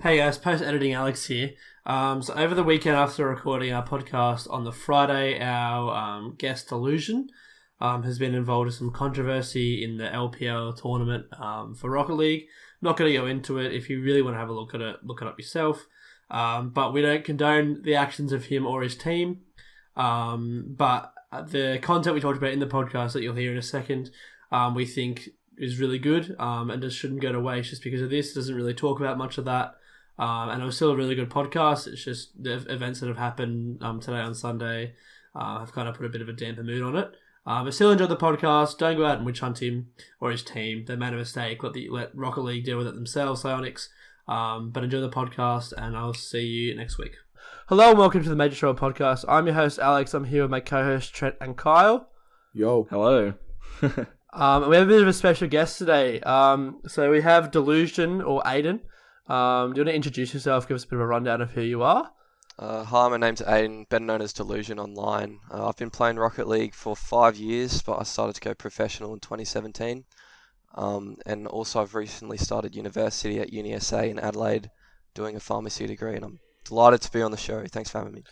Hey guys, post-editing Alex here. So over the weekend after recording our podcast on the Friday, our guest Delusion has been involved in some controversy in the LPL tournament for Rocket League. Not going to go into it. If you really want to have a look at it, look it up yourself. But we don't condone the actions of him or his team. But the content we talked about in the podcast that you'll hear in a second, we think is really good and just shouldn't go to waste just because of this. It doesn't really talk about much of that. And it was still a really good podcast. It's just the events that have happened today on Sunday have kind of put a bit of a damper mood on it. But still enjoy the podcast. Don't go out and witch hunt him or his team. They made a mistake. Let Rocket League deal with it themselves, Psionics. But enjoy the podcast, and I'll see you next week. Hello and welcome to the Major Show podcast. I'm your host, Alex. I'm here with my co-hosts, Trent and Kyle. Yo. Hello. And we have a bit of a special guest today. So we have Delusion or Aiden. Do you want to introduce yourself? Give us a bit of a rundown of who you are. Hi, my name's Aiden, better known as Delusion online. I've been playing Rocket League for 5 years, but I started to go professional in 2017. And also I've recently started university at UniSA in Adelaide, doing a pharmacy degree, and I'm delighted to be on the show. Thanks for having me.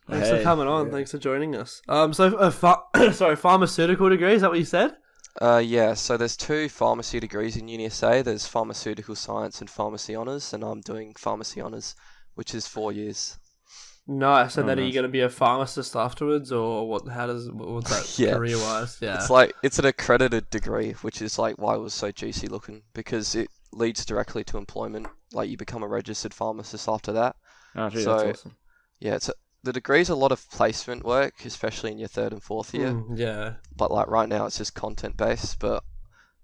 Thanks for coming on. Yeah. Thanks for joining us. Pharmaceutical degree, is that what you said? Yeah, so there's 2 pharmacy degrees in UniSA. There's pharmaceutical science and pharmacy honours, and I'm doing pharmacy honours, which is 4 years. Nice. So then are you going to be a pharmacist afterwards, or what's that Yeah. career-wise? Yeah. It's an accredited degree, which is like why it was so juicy looking, because it leads directly to employment. Like you become a registered pharmacist after that. Oh, dude, that's awesome. Yeah, the degree's a lot of placement work, especially in your 3rd and 4th year. Yeah. But like right now, it's just content based. But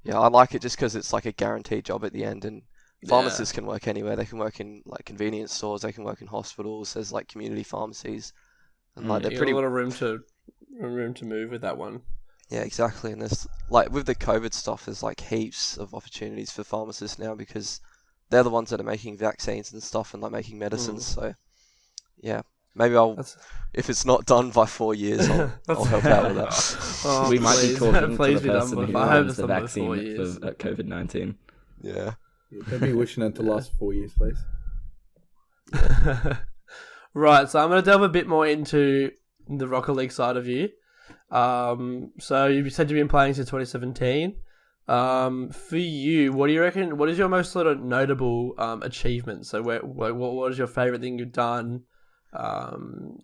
yeah, I like it just because it's like a guaranteed job at the end, and pharmacists can work anywhere. They can work in like convenience stores. They can work in hospitals. There's like community pharmacies, and like they're pretty a lot of room to move with that one. Yeah, exactly. And there's like with the COVID stuff, there's like heaps of opportunities for pharmacists now because they're the ones that are making vaccines and stuff and like making medicines. So yeah, maybe if it's not done by 4 years, I'll help out with that. We might be talking to the person who owns the for vaccine for COVID-19. Yeah. Don't be wishing it to last 4 years, please. Right, so I'm going to delve a bit more into the Rocket League side of you. So you said you've been playing since 2017. For you, what do you reckon? What is your most sort of notable achievement? So what is your favorite thing you've done?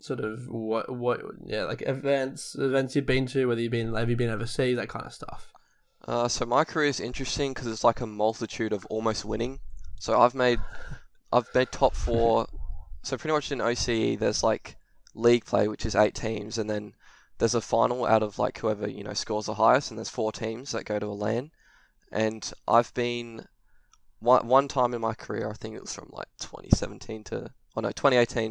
Sort of like events you've been to, have you been overseas, that kind of stuff. So my career is interesting because it's like a multitude of almost winning. So I've made top 4. So pretty much in OCE, there's like league play, which is 8 teams, and then there's a final out of like whoever scores the highest, and there's 4 teams that go to a LAN. And I've been one time in my career, I think it was from like 2018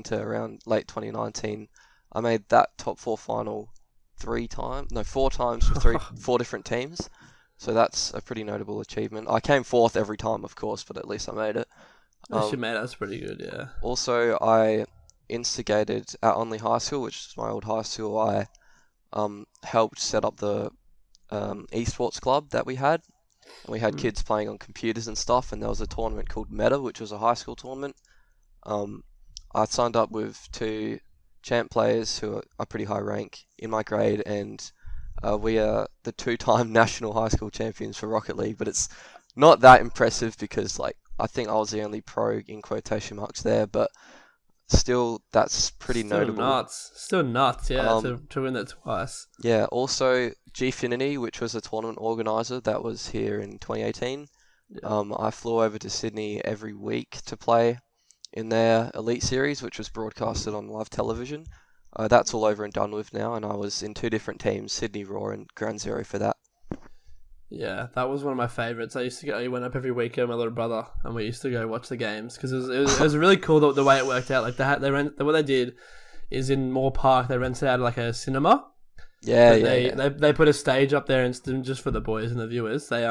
to around late 2019. I made that top 4 final 4 times for 4 different teams. So that's a pretty notable achievement. I came 4th every time, of course, but at least I made it. That's pretty good, yeah. Also, I instigated at Only High School, which is my old high school. I helped set up the esports club that we had. And we had kids playing on computers and stuff, and there was a tournament called Meta, which was a high school tournament. I signed up with 2 champ players who are pretty high rank in my grade, and we are the 2-time national high school champions for Rocket League, but it's not that impressive because like I think I was the only pro in quotation marks there, but still that's pretty notable. Still nuts, yeah, to win that twice. Yeah, also Gfinity, which was a tournament organizer that was here in 2018. Yeah. I flew over to Sydney every week to play in their Elite Series, which was broadcasted on live television. That's all over and done with now, and I was in 2 different teams, Sydney Raw and Ground Zero for that. Yeah, that was one of my favourites. I went up every weekend with my little brother, and we used to go watch the games because it was really cool the way it worked out. Like what they did is in Moore Park they rented out like a cinema. They put a stage up there and just for the boys and the viewers. They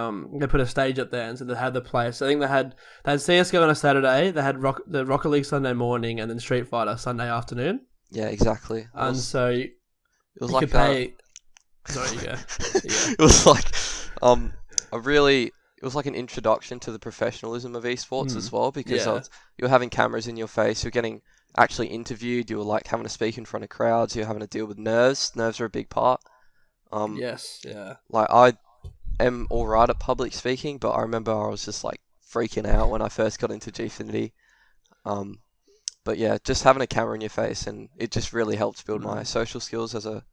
put a stage up there and so they had the players. So I think they had CS:GO on a Saturday. They had the Rocket League Sunday morning and then Street Fighter Sunday afternoon. Yeah, exactly. And so it was you like could pay. Sorry, you go. Yeah. It was like a really it was like an introduction to the professionalism of esports as well, because Yeah. you're having cameras in your face, you're getting actually interviewed, you're like having to speak in front of crowds, you're having to deal with nerves. Nerves are a big part. Yes. Yeah. Like I am alright at public speaking, but I remember I was just like freaking out when I first got into Gfinity. But yeah, just having a camera in your face, and it just really helped build my social skills as a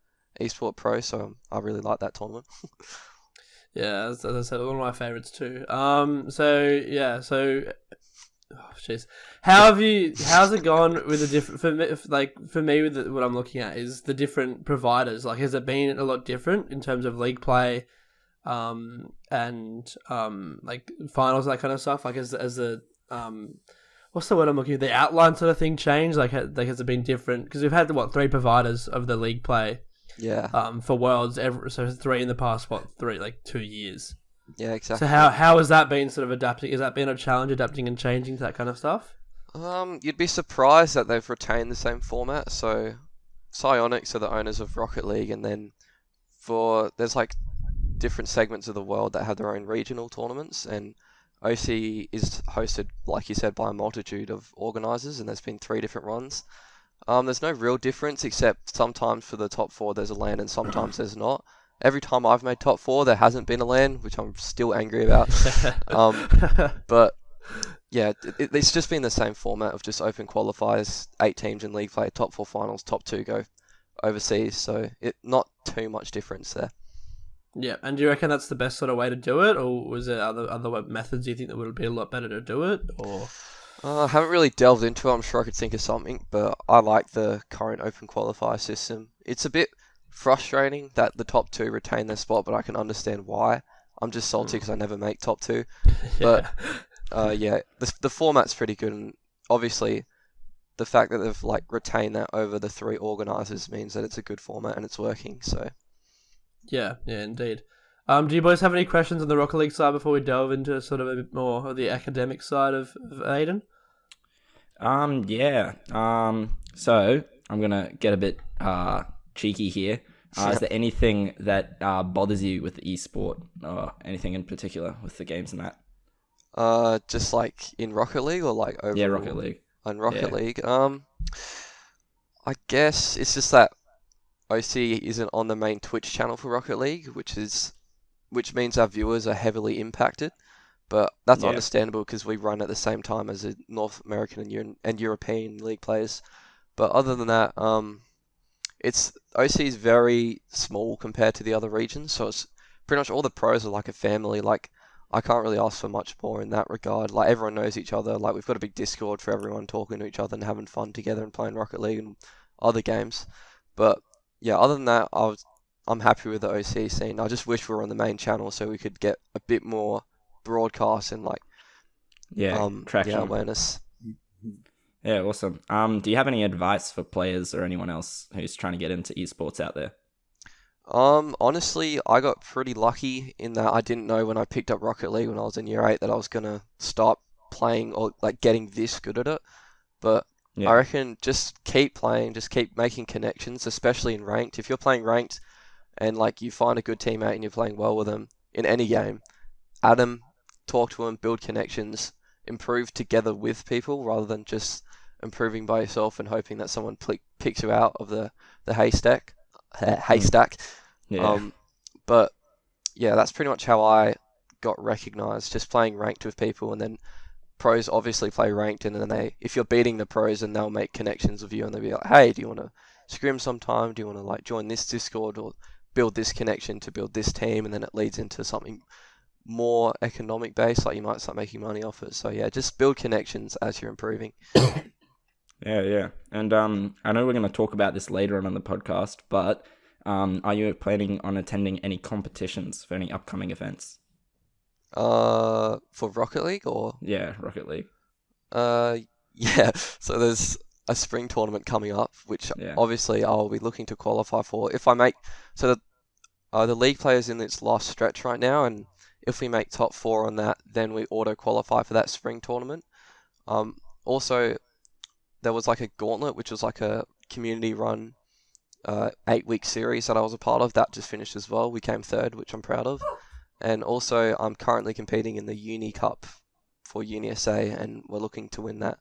esport pro. So I really like that tournament. Yeah, as I said, one of my favorites too. So oh, jeez, how's it gone with the different for me with what I'm looking at is the different providers. Like, has it been a lot different in terms of league play, and like finals, that kind of stuff? Like, as the what's the word I'm looking at? The outline sort of thing changed. Like has it been different? Because we've had 3 providers of the league play. Yeah. For Worlds, so 3 in the past 2 years. Yeah, exactly. So how has that been sort of adapting? Has that been a challenge, adapting and changing to that kind of stuff? You'd be surprised that they've retained the same format. So Psyonix are the owners of Rocket League, and then there's like different segments of the world that have their own regional tournaments, and OC is hosted, like you said, by a multitude of organisers, and there's been 3 different runs. There's no real difference, except sometimes for the top 4 there's a LAN and sometimes there's not. Every time I've made top 4 there hasn't been a LAN, which I'm still angry about. But yeah, it's just been the same format of just open qualifiers, 8 teams in league play, top 4 finals, top 2 go overseas. So not too much difference there. Yeah, and do you reckon that's the best sort of way to do it, or was there other methods you think that would be a lot better to do it, or? I haven't really delved into it. I'm sure I could think of something, but I like the current open qualifier system. It's a bit frustrating that the top 2 retain their spot, but I can understand why. I'm just salty because I never make top 2. But yeah, the format's pretty good, and obviously the fact that they've like retained that over the 3 organisers means that it's a good format and it's working. So yeah, indeed. Do you boys have any questions on the Rocket League side before we delve into sort of a bit more of the academic side of Aiden? Yeah. So I'm gonna get a bit cheeky here. Is there anything that bothers you with the esport, or anything in particular with the games and that? Just like in Rocket League, or like overall? Yeah, Rocket League. On Rocket League, I guess it's just that OC isn't on the main Twitch channel for Rocket League, which means our viewers are heavily impacted. But that's understandable because we run at the same time as the North American and European league players. But other than that, OC is very small compared to the other regions, so it's pretty much all the pros are like a family. Like, I can't really ask for much more in that regard. Like, everyone knows each other. Like, we've got a big Discord for everyone talking to each other and having fun together and playing Rocket League and other games. But yeah, other than that, I'm happy with the OC scene. I just wish we were on the main channel so we could get a bit more broadcast and like traction, awareness. Yeah, awesome. Do you have any advice for players or anyone else who's trying to get into esports out there? Honestly, I got pretty lucky in that I didn't know when I picked up Rocket League when I was in year 8 that I was gonna start playing or like getting this good at it. But I reckon just keep playing, just keep making connections, especially in ranked. If you're playing ranked and like you find a good teammate and you're playing well with them in any game, add them, talk to them, build connections, improve together with people rather than just improving by yourself and hoping that someone picks you out of the haystack. Yeah. But yeah, that's pretty much how I got recognized, just playing ranked with people, and then pros obviously play ranked, and then if you're beating the pros, and they'll make connections with you, and they'll be like, hey, do you want to scrim sometime? Do you want to like join this Discord or build this connection to build this team? And then it leads into something more economic based, like you might start making money off it. So yeah, just build connections as you're improving. Yeah. And I know we're going to talk about this later on the podcast, but are you planning on attending any competitions for any upcoming events? For Rocket League or? Yeah, Rocket League. Yeah. So there's a spring tournament coming up, which obviously I'll be looking to qualify for. If I make the league player's in its last stretch right now, and if we make top 4 on that, then we auto qualify for that spring tournament. Also, there was like a gauntlet, which was like a community run 8-week series that I was a part of. That just finished as well. We came 3rd, which I'm proud of. And also, I'm currently competing in the Uni Cup for Uni SA, and we're looking to win that.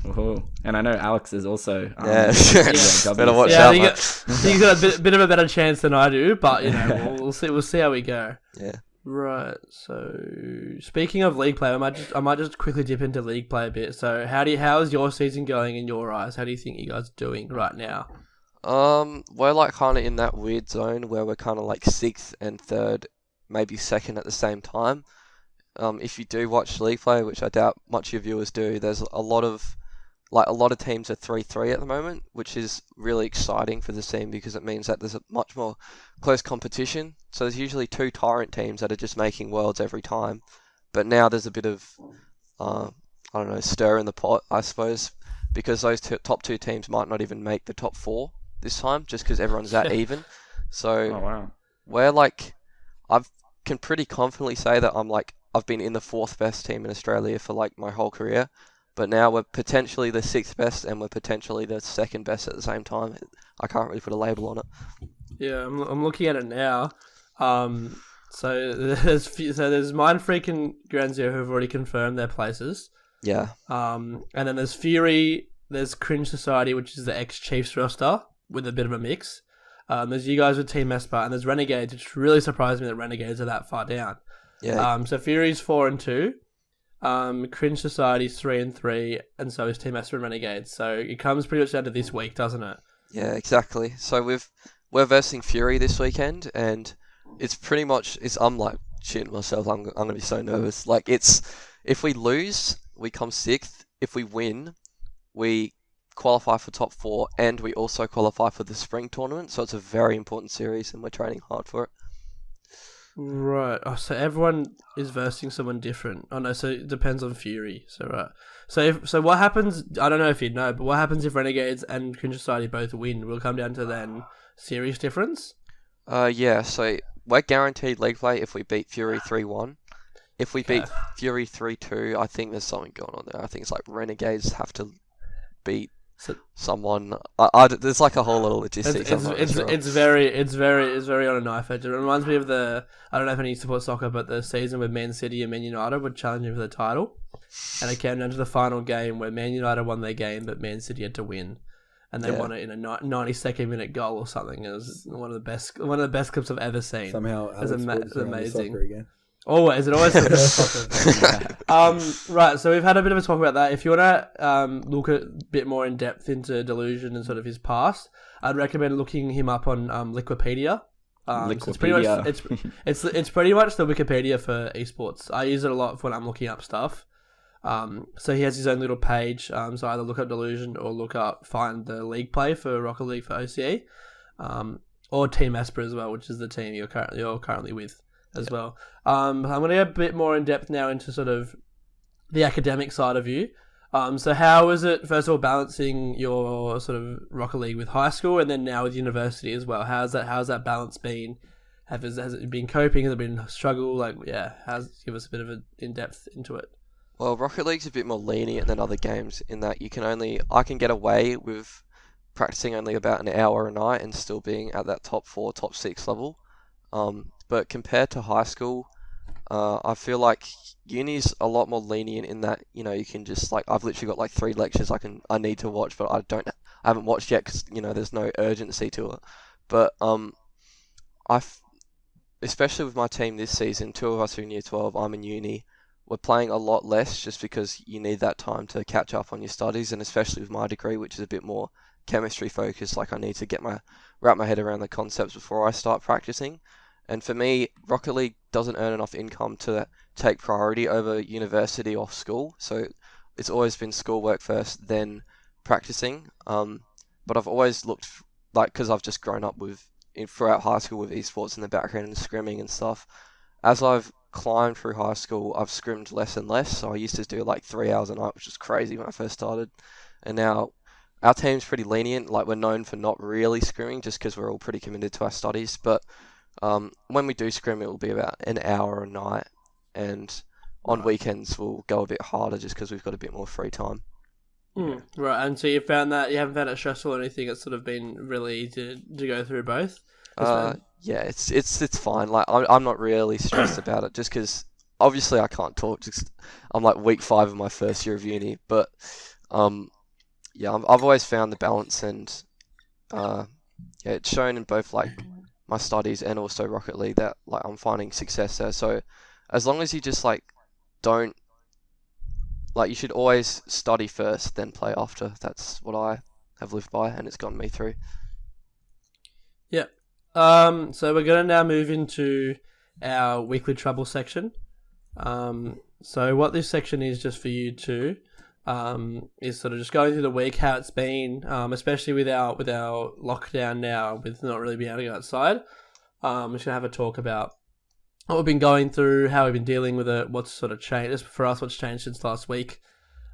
Ooh. And I know Alex is also. Yeah, W. better watch Yeah, out, you mate. He's got a bit of a better chance than I do, but you know, we'll see. We'll see how we go. Yeah. Right. So, speaking of league play, I might just quickly dip into league play a bit. So, how is your season going in your eyes? How do you think you guys are doing right now? We're like kind of in that weird zone where we're kind of like 6th and 3rd, maybe 2nd at the same time. If you do watch league play, which I doubt much of your viewers do, there's a lot of teams are 3-3 at the moment, which is really exciting for the scene because it means that there's a much more close competition. So there's usually 2 tyrant teams that are just making worlds every time, but now there's a bit of I don't know, stir in the pot, I suppose, because those top 2 teams might not even make the top 4 this time, just because everyone's that even. So we're like, I can pretty confidently say that I've been in the 4th best team in Australia for like my whole career. But now we're potentially the 6th best, and we're potentially the 2nd best at the same time. I can't really put a label on it. Yeah, I'm looking at it now. So there's Mind Freak and Granzio who have already confirmed their places. Yeah. And then there's Fury, there's Cringe Society, which is the ex-Chiefs roster with a bit of a mix. There's you guys with Team Espa, and there's Renegades, which really surprised me that Renegades are that far down. Yeah. So Fury's 4-2. Cringe Society's 3-3, and so is Team Espa and Renegades. So it comes pretty much down to this week, doesn't it? Yeah, exactly. So we're versing Fury this weekend, and it's pretty much I'm like shitting myself. I'm gonna be so nervous. Like if we lose, we come 6th. If we win, we qualify for top 4, and we also qualify for the spring tournament. So it's a very important series, and we're training hard for it. Right. Oh, so everyone is versing someone different. Oh no, so it depends on Fury. So right. So what happens? I don't know if you know, but what happens if Renegades and Cringe Society both win? Will it come down to then series difference? Yeah. So we're guaranteed league play if we beat Fury 3-1. If we beat Fury 3-2, I think there's something going on there. I think it's like Renegades have to beat someone. There's like a whole little logistics. It's very on a knife edge. It reminds me of I don't know if any support soccer, but the season where Man City and Man United were challenging for the title, and it came down to the final game where Man United won their game, but Man City had to win, and they won it in a 92nd minute goal or something. It was one of the best clips I've ever seen. Somehow, Alex it's amazing. Soccer again. Always soccer. Right, so we've had a bit of a talk about that. If you want to look a bit more in depth into Delusion and sort of his past, I'd recommend looking him up on Liquipedia. So it's pretty much it's pretty much the Wikipedia for esports. I use it a lot when I'm looking up stuff. So he has his own little page. So either look up Delusion or find the league play for Rocket League for OCE, or Team Esper as well, which is the team you're currently with as well. I'm going to go a bit more in depth now into sort of the academic side of you. So how is it, first of all, balancing your sort of Rocket League with high school and then now with university as well? How's that balance been? Has it been coping? Has it been a struggle? Give us a bit of an in-depth into it. Well, Rocket League's a bit more lenient than other games in that I can get away with practicing only about an hour a night and still being at that top 4, top 6 level. But compared to high school, I feel like uni's a lot more lenient in that, you can just I've literally got 3 lectures I need to watch, but I haven't watched yet because, there's no urgency to it. But especially with my team this season, 2 of us are in year 12, I'm in uni, we're playing a lot less just because you need that time to catch up on your studies, and especially with my degree, which is a bit more chemistry focused, I need to wrap my head around the concepts before I start practicing. And for me, Rocket League doesn't earn enough income to take priority over university or school. So it's always been schoolwork first, then practicing. But I've always looked because I've just grown up throughout high school with esports in the background and scrimming and stuff. As I've climbed through high school, I've scrimmed less and less. So I used to do 3 hours a night, which was crazy when I first started. And now our team's pretty lenient. We're known for not really scrimming just because we're all pretty committed to our studies. But when we do scrim, it will be about an hour a night, and on weekends we'll go a bit harder just because we've got a bit more free time. Right, and so you haven't found it stressful or anything? It's sort of been really easy to go through both. yeah, it's fine. Like I'm not really stressed about it, just because obviously I can't talk. Just I'm like week 5 of my first year of uni, but yeah, I've always found the balance, and yeah, it's shown in both like my studies and also Rocket League that like I'm finding success there. So as long as you just like don't like, you should always study first, then play after. That's what I have lived by, and it's gotten me through. Yeah. So we're gonna now move into our weekly trouble section. So what this section is just for you two, is sort of just going through the week, how it's been, especially with our lockdown now, with not really being able to go outside. We're just gonna have a talk about what we've been going through, how we've been dealing with it, what's sort of changed for us, what's changed since last week.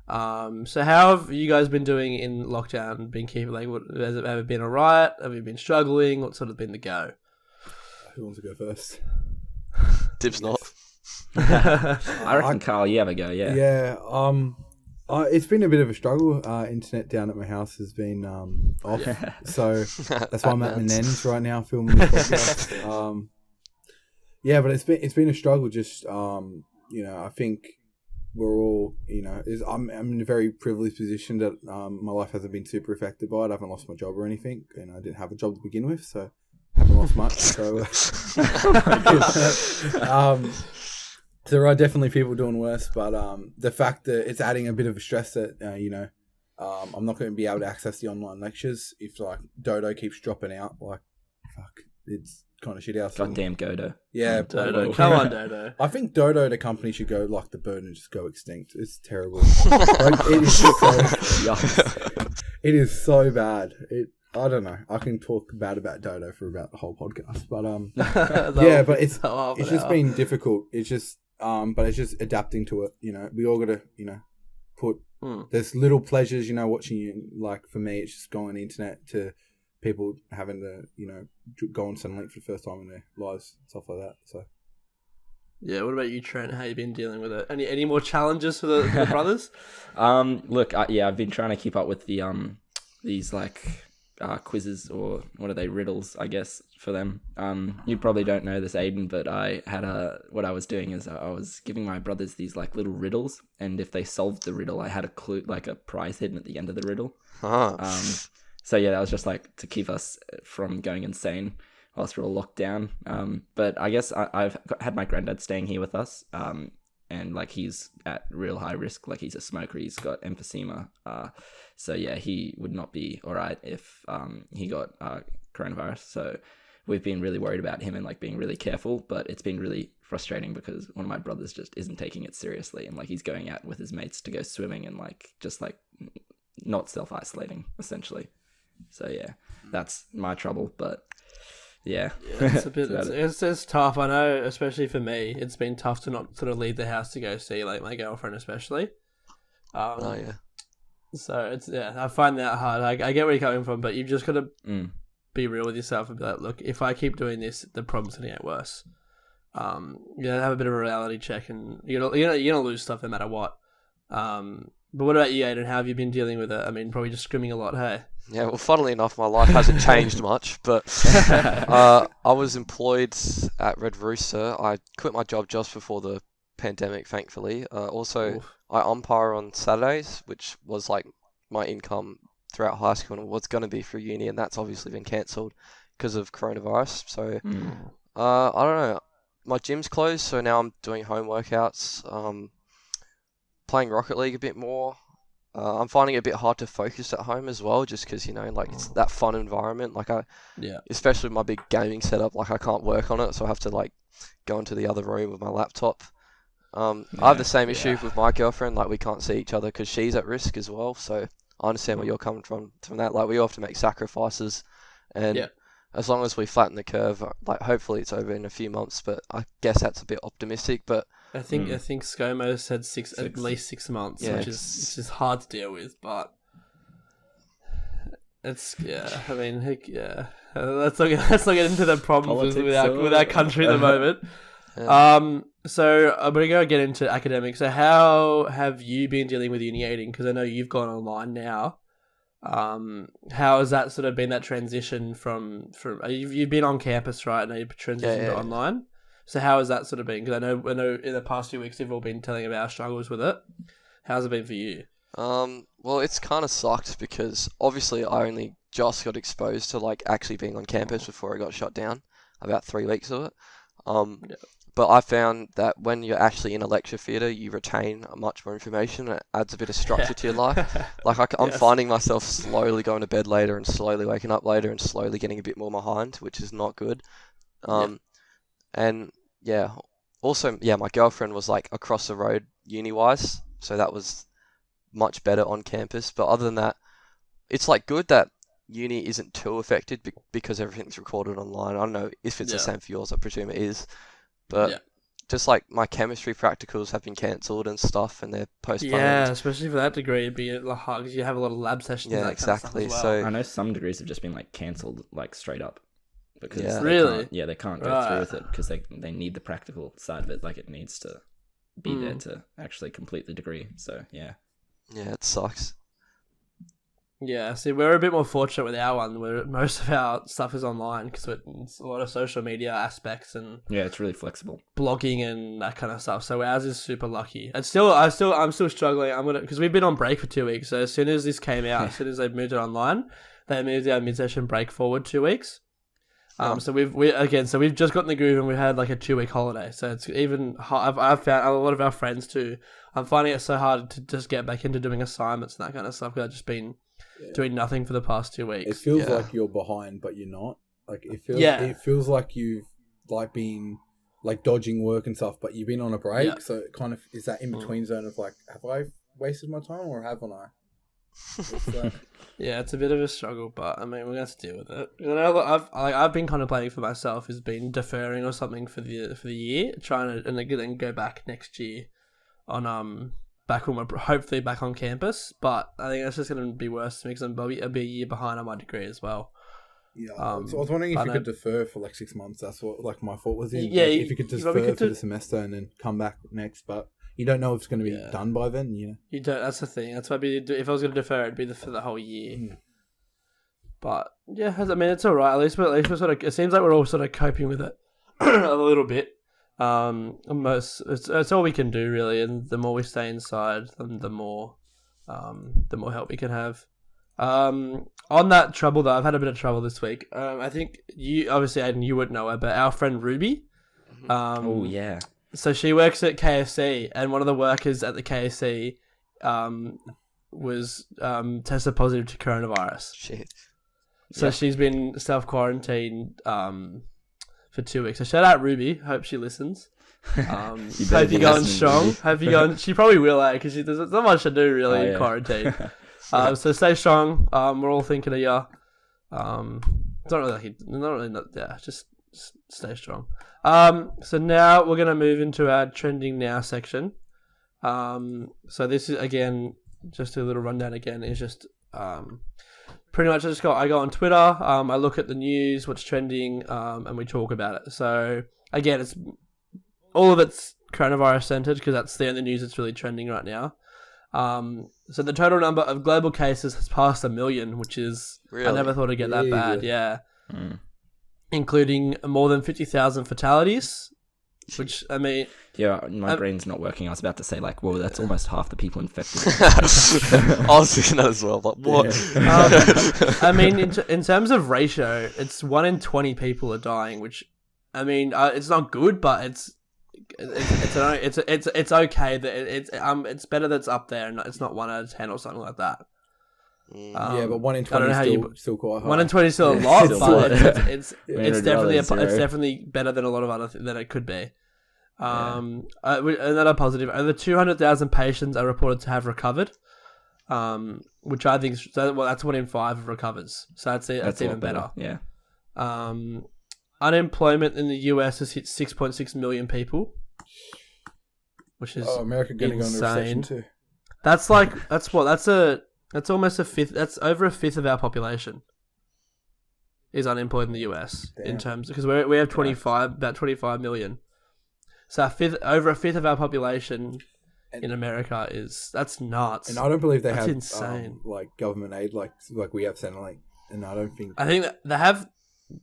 So how have you guys been doing in lockdown? Been keeping has it ever been alright? Have you been struggling? What's sort of been the go? Who wants to go first? Dib's not. I reckon, Carl, you have a go, yeah. Yeah, it's been a bit of a struggle. Internet down at my house has been off, so that's why I'm at my nan's right now filming this podcast. Yeah, but it's been a struggle. Just I think we're all, I'm in a very privileged position that my life hasn't been super affected by it. I haven't lost my job or anything, and I didn't have a job to begin with, so I haven't lost much. So, there are definitely people doing worse, but the fact that it's adding a bit of a stress that I'm not going to be able to access the online lectures if like Dodo keeps dropping out. Like, fuck, it's kind of shit house. Goddamn Godo. Yeah, Dodo. Come on, Dodo. I think Dodo, the company, should go like the bird and just go extinct. It's terrible. Like, it is so bad. I don't know. I can talk bad about Dodo for about the whole podcast, but yeah, but it's just been difficult. It's just but it's just adapting to it. We all got to put. There's little pleasures, watching. Like for me, it's just going on the internet to people having to go on Sunlink for the first time in their lives, stuff like that. So yeah, what about you, Trent? How you been dealing with it? Any more challenges for the brothers? Look, I've been trying to keep up with the these like quizzes, or what are they, riddles, I guess, for them. You probably don't know this, Aiden, but I had what I was doing is I was giving my brothers these like little riddles, and if they solved the riddle, I had a clue, like a prize hidden at the end of the riddle. So yeah, that was just like to keep us from going insane whilst we're all locked down. But I guess I've had my granddad staying here with us, and like he's at real high risk. Like he's a smoker, he's got emphysema. So yeah, he would not be all right if he got coronavirus. So we've been really worried about him and like being really careful. But it's been really frustrating because one of my brothers just isn't taking it seriously, and like he's going out with his mates to go swimming and like just like not self-isolating essentially. So yeah, that's my trouble. But yeah, it's a bit. It's tough. I know, especially for me, it's been tough to not sort of leave the house to go see like my girlfriend, especially. Oh yeah. So I find that hard. I get where you're coming from, but you've just got to be real with yourself and be like, look, if I keep doing this, the problem's gonna get worse. Have a bit of a reality check, and you're gonna lose stuff no matter what. But what about you, Aiden? How have you been dealing with it? I mean, probably just scrimming a lot, hey? Yeah, well, funnily enough, my life hasn't changed much, but I was employed at Red Rooster. I quit my job just before the pandemic, thankfully. Also, I umpire on Saturdays, which was like my income throughout high school and was going to be for uni, and that's obviously been cancelled because of coronavirus. So, I don't know. My gym's closed, so now I'm doing home workouts, playing Rocket League a bit more. I'm finding it a bit hard to focus at home as well, just because, it's that fun environment. Like especially with my big gaming setup, like I can't work on it, so I have to like go into the other room with my laptop. I have the same issue with my girlfriend, like we can't see each other because she's at risk as well. So I understand where you're coming from that. Like we all have to make sacrifices, and as long as we flatten the curve, like hopefully it's over in a few months. But I guess that's a bit optimistic. But I think ScoMo said at least 6 months, which is hard to deal with, but it's I mean, let's not get into the problems with our country at the moment. So I'm gonna go get into academics. So how have you been dealing with uni, Aiden? Because I know you've gone online now. How has that sort of been, that transition from you've been on campus, right? And you've transitioned to online. So how has that sort of been? Because I know in the past few weeks you've all been telling about our struggles with it. How's it been for you? Well, it's kind of sucked because obviously I only just got exposed to like actually being on campus before I got shut down, about 3 weeks of it. But I found that when you're actually in a lecture theatre, you retain much more information. And it adds a bit of structure to your life. Like I'm finding myself slowly going to bed later and slowly waking up later and slowly getting a bit more behind, which is not good. And yeah, also my girlfriend was like across the road uni-wise, so that was much better on campus. But other than that, it's like good that uni isn't too affected because everything's recorded online. I don't know if it's the same for yours. I presume it is. But just like my chemistry practicals have been cancelled and stuff, and they're postponed. Yeah, especially for that degree, it'd be hard because you have a lot of lab sessions. Yeah, and that exactly. Kind of stuff as well. So I know some degrees have just been like cancelled, like straight up, because they can't go through with it because they need the practical side of it. Like it needs to be there to actually complete the degree. So yeah, it sucks. Yeah, see, we're a bit more fortunate with our one, where most of our stuff is online because it's a lot of social media aspects and it's really flexible, blogging and that kind of stuff. So ours is super lucky. And I'm still struggling. Because we've been on break for 2 weeks. So as soon as this came out, as soon as they moved it online, they moved our mid-session break forward 2 weeks. So we've just gotten the groove and we had like a 2-week holiday. So it's even I've found a lot of our friends too. I'm finding it so hard to just get back into doing assignments and that kind of stuff because I've just been doing nothing for the past 2 weeks. It feels like you're behind, but you're not. Like it feels like you've like been like dodging work and stuff, but you've been on a break. Yeah. So it kind of is that in between zone of like, have I wasted my time or haven't I? It's a bit of a struggle, but I mean we're gonna have to deal with it. You know, I've been contemplating for myself has been deferring or something for the year, trying to and then go back next year on back when we're hopefully back on campus. But I think that's just gonna be worse because I'll be a year behind on my degree as well. Yeah, so I was wondering if you could defer for like 6 months. That's what like my thought was in. Yeah, like, if you could defer for the semester and then come back next, but you don't know if it's going to be done by then. You don't. That's the thing. That's why if I was going to defer, it'd be for the whole year. But yeah, I mean it's all right. At least we're sort of. It seems like we're all sort of coping with it a little bit. It's all we can do really, and the more we stay inside, the more help we can have. On that trouble though, I've had a bit of trouble this week. I think you obviously Aiden, you wouldn't know her, but our friend Ruby. Oh yeah. So she works at KFC, and one of the workers at the KFC was tested positive to coronavirus. Shit. So she's been self-quarantined for 2 weeks. So shout out Ruby. Hope she listens. Hope you're going strong. Hope you're going... She probably will, because there's not much to do, really, in quarantine. So stay strong. We're all thinking of you. Just stay strong. So now we're going to move into our trending now section. So this is, again, just a little rundown again, is just pretty much I go on Twitter, I look at the news, what's trending, and we talk about it. So again, all of it's coronavirus centered because that's the only news that's really trending right now. So the total number of global cases has passed 1 million, which is, really? I never thought it'd get that bad. Yeah. Including more than 50,000 fatalities, which, I mean... Yeah, my brain's not working. I was about to say, like, whoa, that's almost half the people infected. I was thinking that as well, but what? Yeah. I mean, in terms of ratio, it's 1 in 20 people are dying, which, I mean, it's not good, but it's okay that it's better that it's up there and it's not 1 out of 10 or something like that. But 1 in 20 is still quite high. 1 in 20 is still a lot, but it's definitely better than a lot of other that it could be. Another positive: over 200,000 patients are reported to have recovered, which I think that's 1 in 5 recovers. So that's even better. Yeah. Unemployment in the US has hit 6.6 million people, which is America going to go into recession too. That's almost a fifth. That's over a fifth of our population is unemployed in the US. Damn. In terms because we have about 25 million. So over a fifth of our population in America that's nuts. And I don't believe they That's have insane. like government aid like we have Centrelink, and I don't think. I think that they have.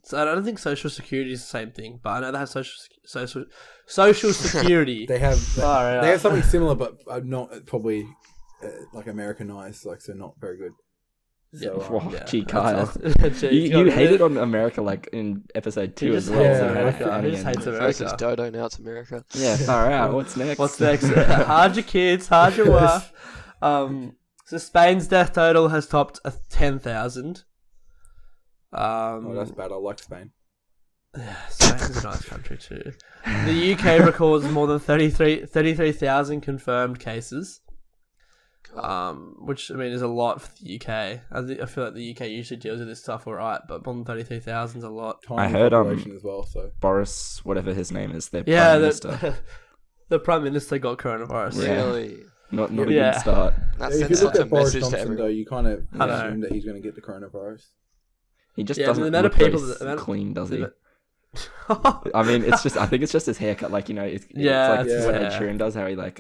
So I don't think Social Security is the same thing, but I know they have Social Security. They have Far they out. have something similar, but not probably like Americanized, like so not very good. So, Whoa, Yeah. gee, Kyle. Gee, You hated on America like in episode 2 He as just well. hates so America. how He do just you- hates First America. it's Dodo, now it's America. Yeah, far out. What's next? What's next? Hard your kids, hard your wife. So Spain's death total has topped 10,000. oh, that's bad. I like Spain. Spain's a nice country too. The UK records more than 33,000 confirmed cases. Which I mean is a lot for the UK. I feel like the UK usually deals with this stuff alright, but more than 33,000 is a lot. Tiny I heard, population as well. So Boris, whatever his name is, their Yeah, prime minister. the Prime Minister got coronavirus. Yeah. Really? Not a Yeah. good start. That if you sends look such a at Boris message to Johnson, though, everyone. you kind of I know. assume that he's going to get the coronavirus. He just Yeah, doesn't the amount of look very people that- clean, does he? I mean, it's just. I think it's just his haircut. Like it's Yeah, like it's what his Ed hair. Sheeran does. How he like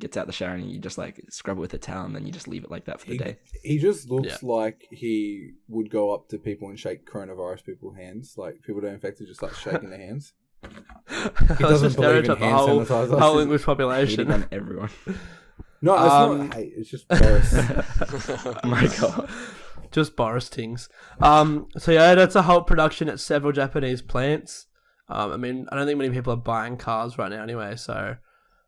gets out the shower and you just like scrub it with a towel and then you just leave it like that for the day. He just looks Yeah. like he would go up to people and shake coronavirus people's hands. Like people that are infected just start shaking their hands. He doesn't believe in hand sanitizer. whole English Hating population. on everyone. No, it's not hate. It's just Boris. Oh my god. Just Boris things. So yeah, that's a halt production at several Japanese plants. I mean, I don't think many people are buying cars right now anyway, so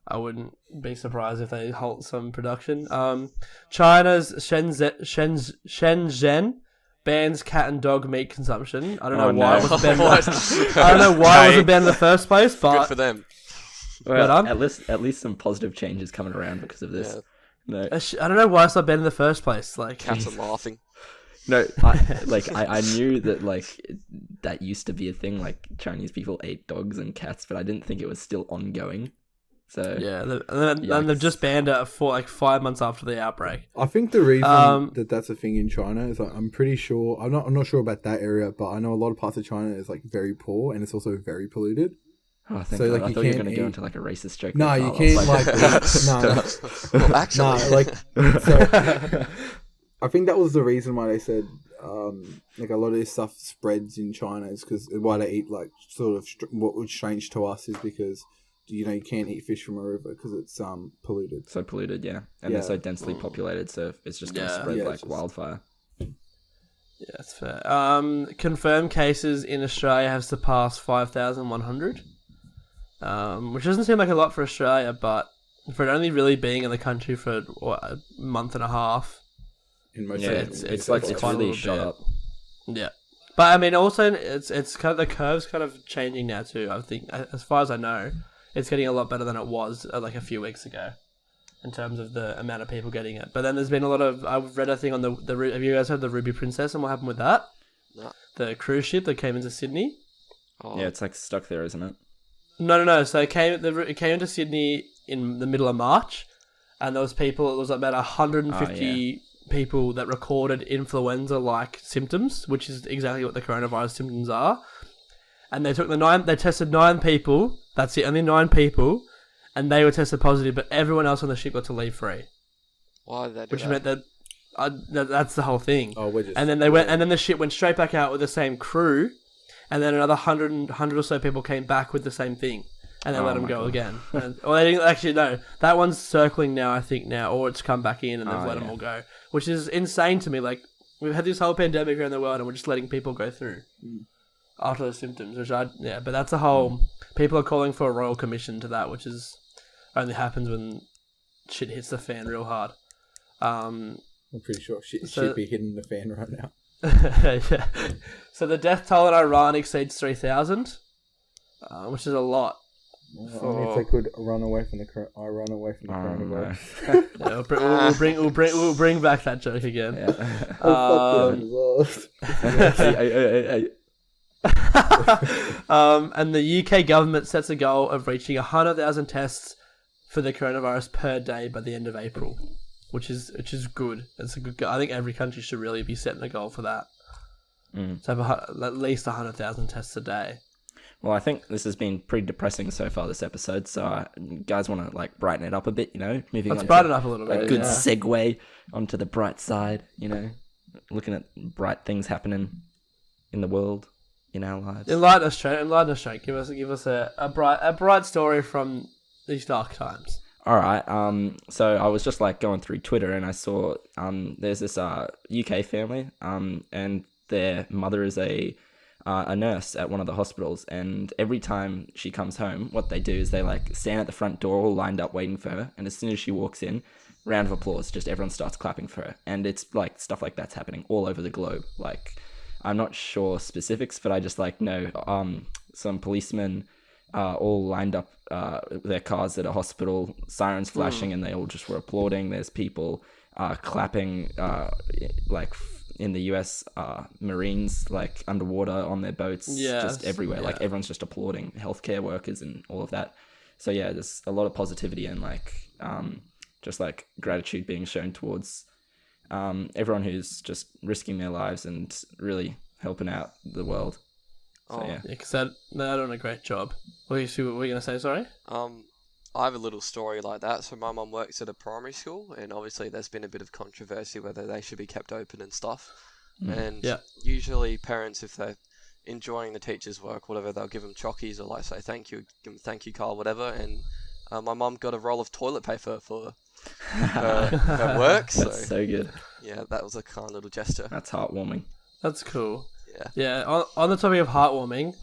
I wouldn't be surprised if they halt some production. China's Shenzhen bans cat and dog meat consumption. I don't know Oh, why no. it was banned. What? I don't know why it wasn't banned in the first place, Good but for them. Well, At least some positive changes coming around because of this. Yeah. No, I don't know why it's not banned in the first place. Like, Cats are laughing. no. I knew that that used to be a thing. Like Chinese people ate dogs and cats, but I didn't think it was still ongoing. So yeah, and they've just banned it for like 5 months after the outbreak. I think the reason Um, that's a thing in China is like, I'm pretty sure I'm not sure about that area, but I know a lot of parts of China is like very poor and it's also very polluted. Oh, thank So, God. like, I you thought you were can't going to go eat- into like a racist joke. No, there, you Carl. I can't was like no, Well, actually, no, like so. I think that was the reason why they said like a lot of this stuff spreads in China is because why they eat like sort of what was strange to us is because you can't eat fish from a river because it's polluted. so polluted, yeah, and Yeah. they're so densely populated, so it's just going to Yeah. spread Yeah, like it's just- wildfire. Yeah, that's fair. Confirmed cases in Australia have surpassed 5,100, which doesn't seem like a lot for Australia, but for it only really being in the country for a month and a half, In most Yeah, areas. it's like it's quite a really little shot bit. up. yeah. But I mean, also it's kind of the curve's kind of changing now too. I think, as far as I know, it's getting a lot better than it was like a few weeks ago, in terms of the amount of people getting it. But then there's been a lot of I've read a thing on the have you guys heard the Ruby Princess and what happened with that? No. The cruise ship that came into Sydney. Oh, Yeah, it's like stuck there, isn't it? No. So it came into Sydney in the middle of March, and there was people. It was about 150 people that recorded influenza-like symptoms, which is exactly what the coronavirus symptoms are. And they took they tested 9 people. That's it, only 9 people, and they were tested positive. But everyone else on the ship got to leave free, why did they do which that? meant that that's the whole thing. Oh, we're just And then they went, and then the ship went straight back out with the same crew, and then another 100 or so people came back with the same thing, and they Oh let them my go God. again. Or they didn't actually no, that one's circling now, I think or it's come back in and they've Oh, let them yeah. all go, which is insane to me. Like we've had this whole pandemic around the world, and we're just letting people go through after the symptoms, but that's a whole. People are calling for a royal commission to that, which is only happens when shit hits the fan real hard. I'm pretty sure shit So- should be hitting the fan right now. Yeah. So the death toll in Iran exceeds 3,000, which is a lot. Only if they could run away from the Oh, coronavirus. no. Yeah, we'll bring back that joke again. Yeah. Oh, fuck them. Hey. And the UK government sets a goal of reaching 100,000 tests for the coronavirus per day by the end of April, which is good. It's a good goal. I think every country should really be setting a goal for that. Mm. To have at least 100,000 tests a day. Well, I think this has been pretty depressing so far this episode. So, you guys want to like brighten it up a bit, moving Let's on brighten to up a little bit. a good segue onto the bright side. Looking at bright things happening in the world, in our lives. Enlighten us, Trent. Give us a bright story from these dark times. All right. So I was just like going through Twitter and I saw there's this UK family and their mother is a nurse at one of the hospitals, and every time she comes home, what they do is they like stand at the front door all lined up waiting for her, and as soon as she walks in, round of applause, just everyone starts clapping for her. And it's like stuff like that's happening all over the globe. Like, I'm not sure specifics, but I just like know some policemen all lined up their cars at a hospital, sirens flashing, and they all just were applauding. There's people clapping like in the US, Marines like underwater on their boats, just everywhere. Yeah. Like everyone's just applauding healthcare workers and all of that. So yeah, there's a lot of positivity and like just like gratitude being shown towards everyone who's just risking their lives and really helping out the world. So, yeah, because they're doing a great job. What were you going to say? Sorry. I have a little story like that. So my mum works at a primary school, and obviously there's been a bit of controversy whether they should be kept open and stuff. And usually parents, if they're enjoying the teacher's work, whatever, they'll give them chockies or like say thank you, give them thank you card, whatever. And my mum got a roll of toilet paper for her work. That's so good. Yeah, that was a kind little gesture. That's heartwarming. That's cool. Yeah. On the topic of heartwarming,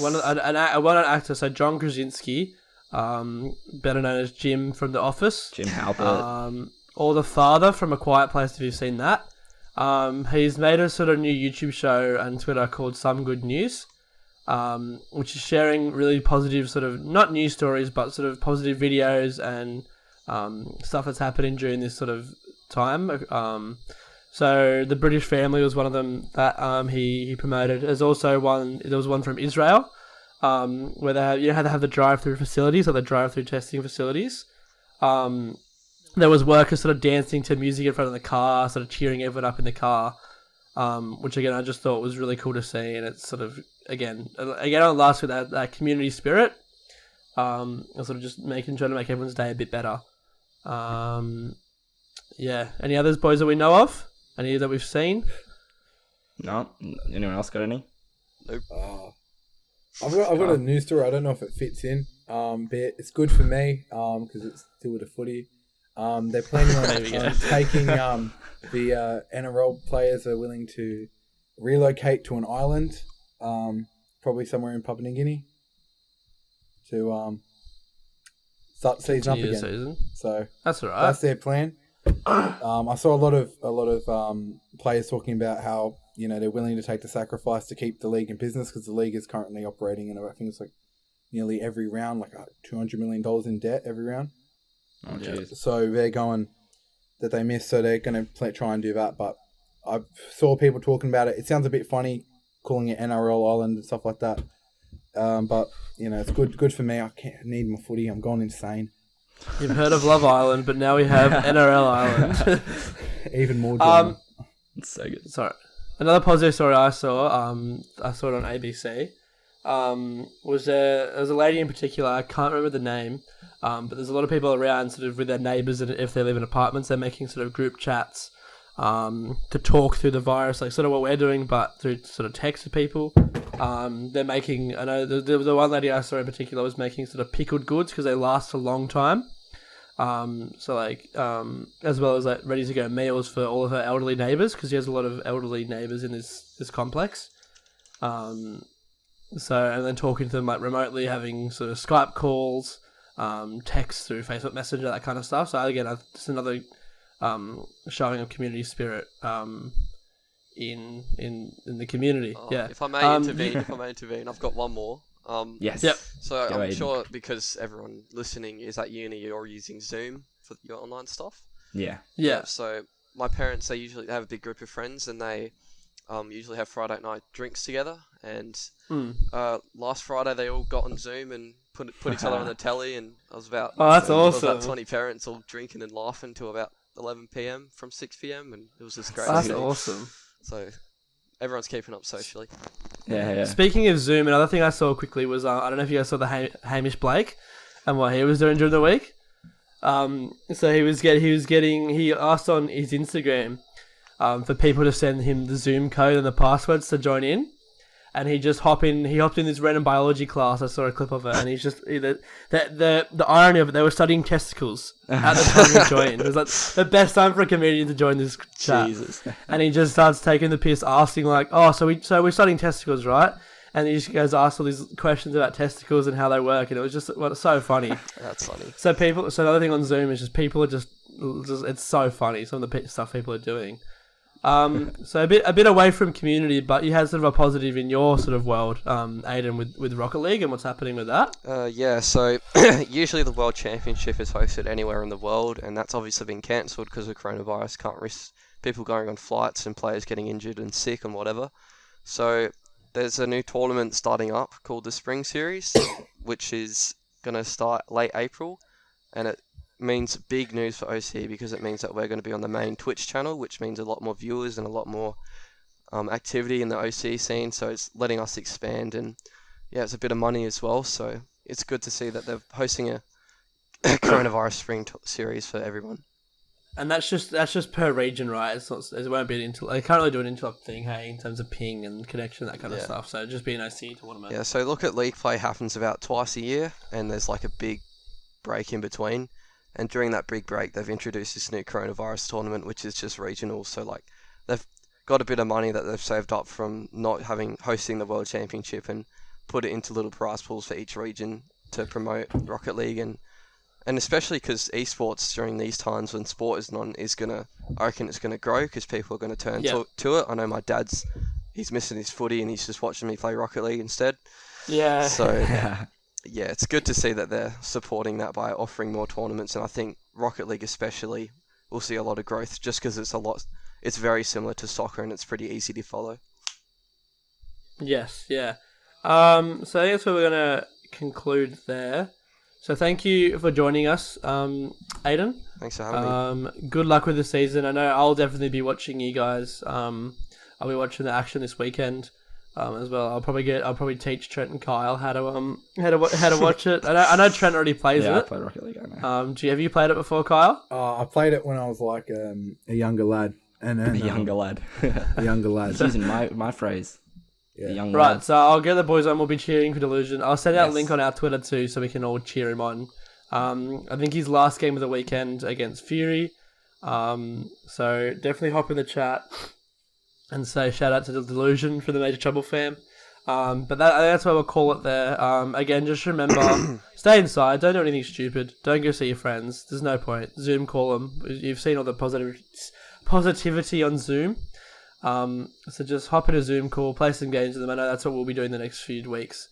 one actor, so John Krasinski, better known as Jim from The Office. Jim Halpert. Or the father from A Quiet Place, if you've seen that. He's made a sort of new YouTube show on Twitter called Some Good News, which is sharing really positive sort of, not news stories, but sort of positive videos and stuff that's happening during this sort of time. So the British Family was one of them that he promoted. There was one from Israel, where they had to have the drive-through facilities, or the drive-through testing facilities. There was workers sort of dancing to music in front of the car, sort of cheering everyone up in the car, which again I just thought was really cool to see. And it's sort of again on last with that community spirit, and sort of just trying to make everyone's day a bit better. Any others, boys, that we know of? Any that we've seen? No. Anyone else got any? Nope. I've got a news story. I don't know if it fits in, but it's good for me because it's still with the footy. They're planning on taking the NRL players are willing to relocate to an island, probably somewhere in Papua New Guinea, to start the season up again. So that's all right. That's their plan. I saw a lot of players talking about how they're willing to take the sacrifice to keep the league in business because the league is currently operating in I think it's like nearly every round like $200 million in debt every round. Oh, jeez. So they're going that they missed, so they're going to try and do that. But I saw people talking about it. It sounds a bit funny calling it NRL Island and stuff like that. But it's good for me. I need my footy. I'm going insane. You've heard of Love Island, but now we have NRL Island. Even more drama. It's so good. Sorry. Another positive story I saw it on ABC, there was a lady in particular, I can't remember the name, but there's a lot of people around sort of with their neighbours, and if they live in apartments, they're making sort of group chats to talk through the virus, like sort of what we're doing, but through sort of text to people. They're making, I know there was the one lady I saw in particular was making sort of pickled goods because they last a long time. As well as like ready to go meals for all of her elderly neighbours because she has a lot of elderly neighbours in this complex. And then talking to them like remotely, having sort of Skype calls, texts through Facebook Messenger, that kind of stuff. So again, just another showing of community spirit in the community. If I may intervene, I've got one more. Yes. Yep. So Go I'm ahead. sure because everyone listening is at uni, you're using Zoom for your online stuff. Yeah. Yeah. So my parents, they have a big group of friends, and they usually have Friday night drinks together. And last Friday, they all got on Zoom and put each other on the telly, and I was about that's there was awesome. about 20 parents all drinking and laughing till about 11 p.m. from 6 p.m. and it was just great. That's to see. awesome. So everyone's keeping up socially. Yeah. Speaking of Zoom, another thing I saw quickly was I don't know if you guys saw the Hamish Blake and what he was doing during the week. So he asked on his Instagram for people to send him the Zoom code and the passwords to join in. And he hopped in this random biology class. I saw a clip of it, and he's just the irony of it. They were studying testicles at the time he joined. It was like the best time for a comedian to join this chat. Jesus. And he just starts taking the piss, asking like, "Oh, so we're studying testicles, right?" And he just goes ask all these questions about testicles and how they work, and it was just so funny. That's funny. So another thing on Zoom is just people are just it's so funny. Some of the stuff people are doing. So a bit away from community, but you had sort of a positive in your sort of world, Aiden, with Rocket League and what's happening with that. Yeah, so usually the World Championship is hosted anywhere in the world, and that's obviously been cancelled because of coronavirus. Can't risk people going on flights and players getting injured and sick and whatever. So there's a new tournament starting up called the Spring Series, which is going to start late April, and it means big news for OC because it means that we're going to be on the main Twitch channel, which means a lot more viewers and a lot more activity in the OC scene. So it's letting us expand, and yeah, it's a bit of money as well. So it's good to see that they're hosting a coronavirus spring series for everyone. And that's just per region, right? It's not. It won't be an they can't really do an interlock thing, hey, in terms of ping and connection, that kind of stuff. So it'll just be an OC tournament. Yeah. So look at league play happens about twice a year, and there's like a big break in between. And during that big break, they've introduced this new coronavirus tournament, which is just regional. So like they've got a bit of money that they've saved up from not hosting the World Championship and put it into little prize pools for each region to promote Rocket League and especially because esports during these times when sport is I reckon it's gonna grow because people are gonna turn to it. I know my dad's he's missing his footy and he's just watching me play Rocket League instead. Yeah. So. Yeah, it's good to see that they're supporting that by offering more tournaments, and I think Rocket League especially will see a lot of growth just because it's very similar to soccer and it's pretty easy to follow. Yes, yeah. So I guess we're going to conclude there. So thank you for joining us, Aiden. Thanks for having me. Good luck with the season. I know I'll definitely be watching you guys. I'll be watching the action this weekend. As well, I'll probably teach Trent and Kyle how to watch it. I know Trent already plays it. Yeah, I play Rocket League. I know. Have you played it before, Kyle? I played it when I was like a younger lad, a younger lad. A younger lad. He's using my phrase. Yeah. Young right, lad. so I'll get the boys on. We'll be cheering for Delusion. I'll send out a link on our Twitter too, so we can all cheer him on. I think his last game of the weekend against Fury. So definitely hop in the chat. And say shout out to the Delusion for the Major Trouble fam. But that's why we'll call it there. Again, just remember, stay inside. Don't do anything stupid. Don't go see your friends. There's no point. Zoom call them. You've seen all the positivity on Zoom. So just hop in a Zoom call, play some games with them. I know that's what we'll be doing the next few weeks.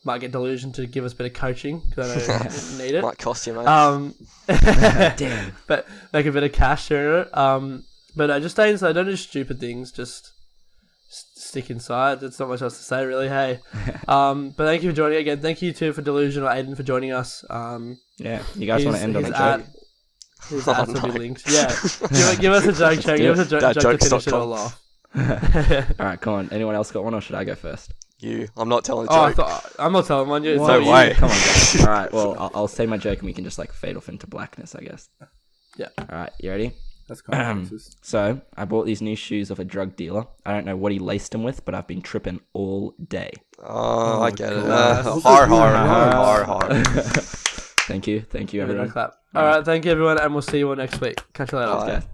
Might get Delusion to give us a bit of coaching because I know we need it. Might cost you, mate. Damn. But make a bit of cash through it. But just stay inside. Don't do stupid things. Just stick inside. There's not much else to say, really. Hey. But thank you for joining again. Thank you too for Delusion or Aiden for joining us. Yeah. You guys want to end on a joke? His ads will be linked. Yeah. Give us a joke, Chang. Give us a joke to finish it all off. All right, come on. Anyone else got one, or should I go first? You. I'm not telling a joke. I'm not telling one. No way. Come on, guys. All right. Well, I'll say my joke and we can just fade off into blackness, I guess. Yeah. All right. You ready? That's kind of So, I bought these new shoes off a drug dealer. I don't know what he laced them with, but I've been tripping all day. Oh, I get it. Hard. Thank you, everyone. Clap. All right, thank you, everyone, and we'll see you all next week. Catch you later. Bye.